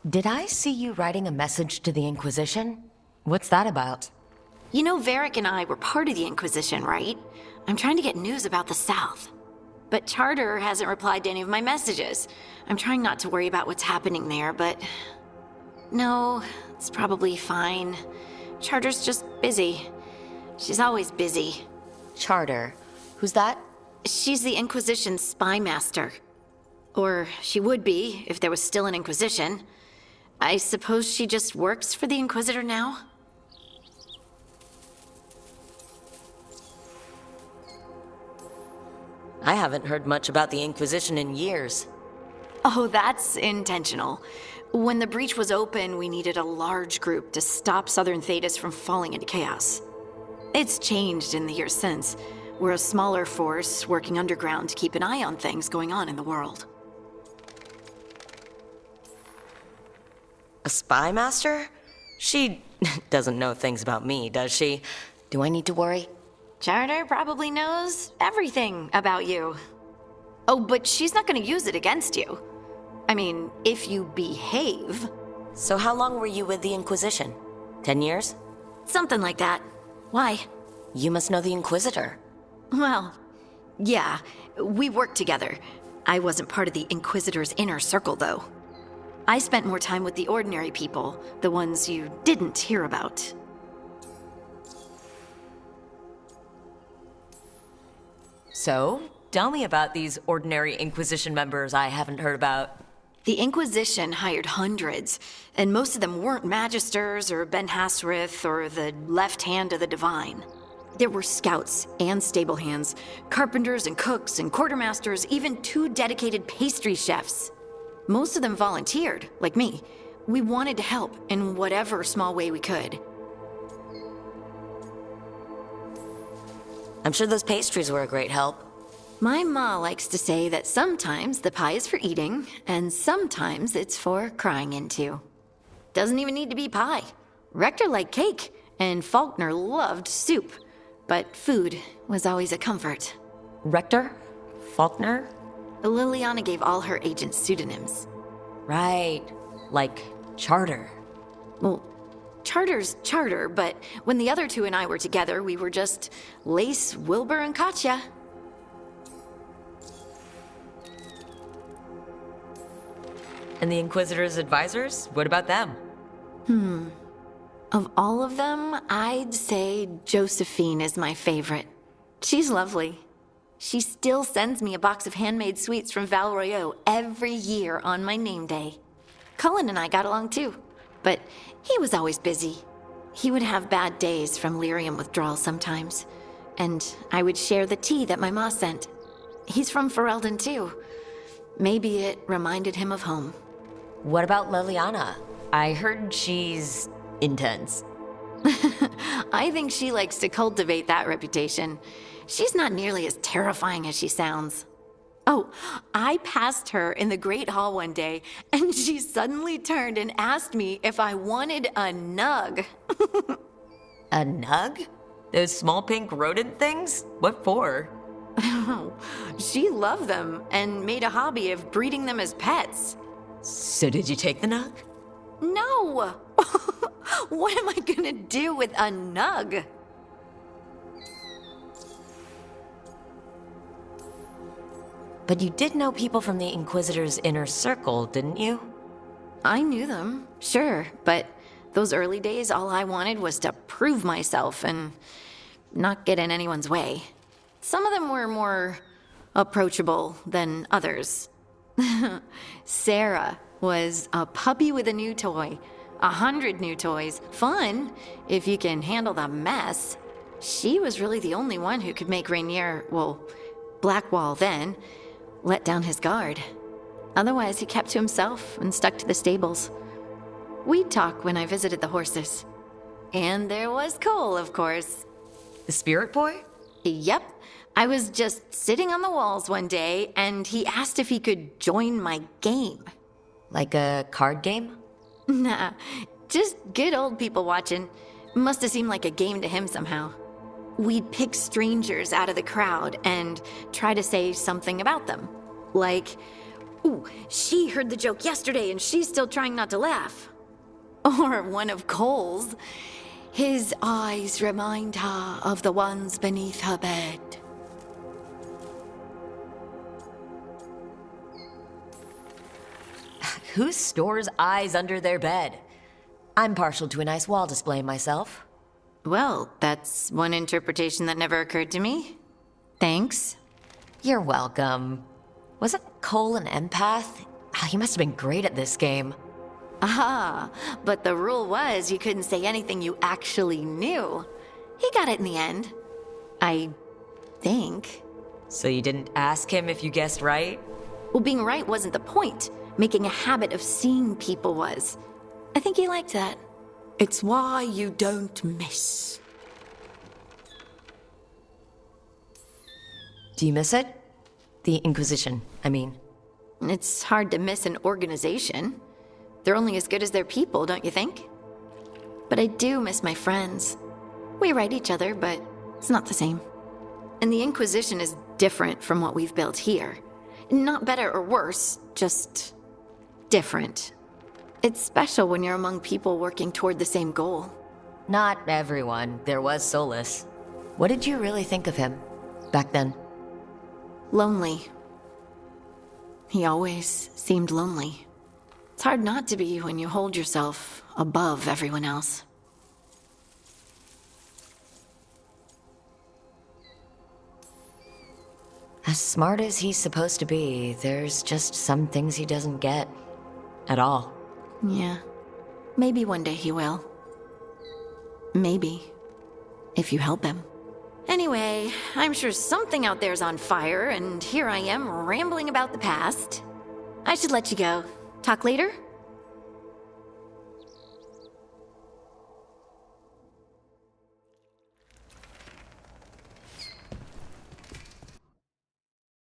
Did I see you writing a message to the Inquisition? What's that about? You know, Varric and I were part of the Inquisition, right? I'm trying to get news about the South. But Charter hasn't replied to any of my messages. I'm trying not to worry about what's happening there, but... No, it's probably fine. Charter's just busy. She's always busy. Charter? Who's that? She's the Inquisition's spy master. Or she would be, if there was still an Inquisition. I suppose she just works for the Inquisitor now? I haven't heard much about the Inquisition in years. Oh, that's intentional. When the breach was open, we needed a large group to stop Southern Thedas from falling into chaos. It's changed in the years since. We're a smaller force working underground to keep an eye on things going on in the world. A spy master? She doesn't know things about me, does she? Do I need to worry? Charter probably knows everything about you. Oh, but she's not going to use it against you. I mean, if you behave. So how long were you with the Inquisition? 10 years? Something like that. Why? You must know the Inquisitor. Well, yeah, we worked together. I wasn't part of the Inquisitor's inner circle, though. I spent more time with the ordinary people, the ones you didn't hear about. So, tell me about these ordinary Inquisition members I haven't heard about. The Inquisition hired hundreds, and most of them weren't Magisters or Ben Hasrith or the left hand of the Divine. There were scouts and stable hands, carpenters and cooks and quartermasters, even 2 dedicated pastry chefs. Most of them volunteered, like me. We wanted to help in whatever small way we could. I'm sure those pastries were a great help. My ma likes to say that sometimes the pie is for eating, and sometimes it's for crying into. Doesn't even need to be pie. Rector liked cake, and Faulkner loved soup. But food was always a comfort. Rector? Faulkner? Liliana gave all her agents pseudonyms. Right. Like Charter. Well, Charter's Charter, but when the other 2 and I were together, we were just Lace, Wilbur, and Katya. And the Inquisitor's advisors? What about them? Of all of them, I'd say Josephine is my favorite. She's lovely. She still sends me a box of handmade sweets from Val Royeaux every year on my name day. Cullen and I got along too, but he was always busy. He would have bad days from lyrium withdrawal sometimes, and I would share the tea that my ma sent. He's from Ferelden too. Maybe it reminded him of home. What about Liliana? I heard she's intense. I think she likes to cultivate that reputation. She's not nearly as terrifying as she sounds. Oh, I passed her in the Great Hall one day, and she suddenly turned and asked me if I wanted a nug. A nug? Those small pink rodent things? What for? She loved them and made a hobby of breeding them as pets. So did you take the nug? No! What am I gonna do with a nug? But you did know people from the Inquisitor's inner circle, didn't you? I knew them, sure, but those early days, all I wanted was to prove myself and not get in anyone's way. Some of them were more approachable than others. Sarah was a puppy with a new toy. 100 new toys. Fun, if you can handle the mess. She was really the only one who could make Rainier, well, Blackwall then, let down his guard. Otherwise, he kept to himself and stuck to the stables. We'd talk when I visited the horses. And there was Cole, of course. The spirit boy? Yep. I was just sitting on the walls one day, and he asked if he could join my game. Like a card game? Nah, just good old people watching. Must have seemed like a game to him somehow. We'd pick strangers out of the crowd and try to say something about them. Like, Ooh, she heard the joke yesterday and she's still trying not to laugh. Or one of Cole's. His eyes remind her of the ones beneath her bed. Who stores eyes under their bed? I'm partial to a nice wall display myself. Well, that's one interpretation that never occurred to me. Thanks. You're welcome. Wasn't Cole an empath? He must have been great at this game. Ah, but the rule was you couldn't say anything you actually knew. He got it in the end. I think. So you didn't ask him if you guessed right? Well, being right wasn't the point. Making a habit of seeing people was. I think he liked that. It's why you don't miss. Do you miss it? The Inquisition, I mean. It's hard to miss an organization. They're only as good as their people, don't you think? But I do miss my friends. We write each other, but it's not the same. And the Inquisition is different from what we've built here. Not better or worse, just different. It's special when you're among people working toward the same goal. Not everyone. There was Solus. What did you really think of him back then? Lonely. He always seemed lonely. It's hard not to be when you hold yourself above everyone else. As smart as he's supposed to be, there's just some things he doesn't get. At all. Yeah. Maybe one day he will. Maybe. If you help him. Anyway, I'm sure something out there's on fire, and here I am rambling about the past. I should let you go. Talk later?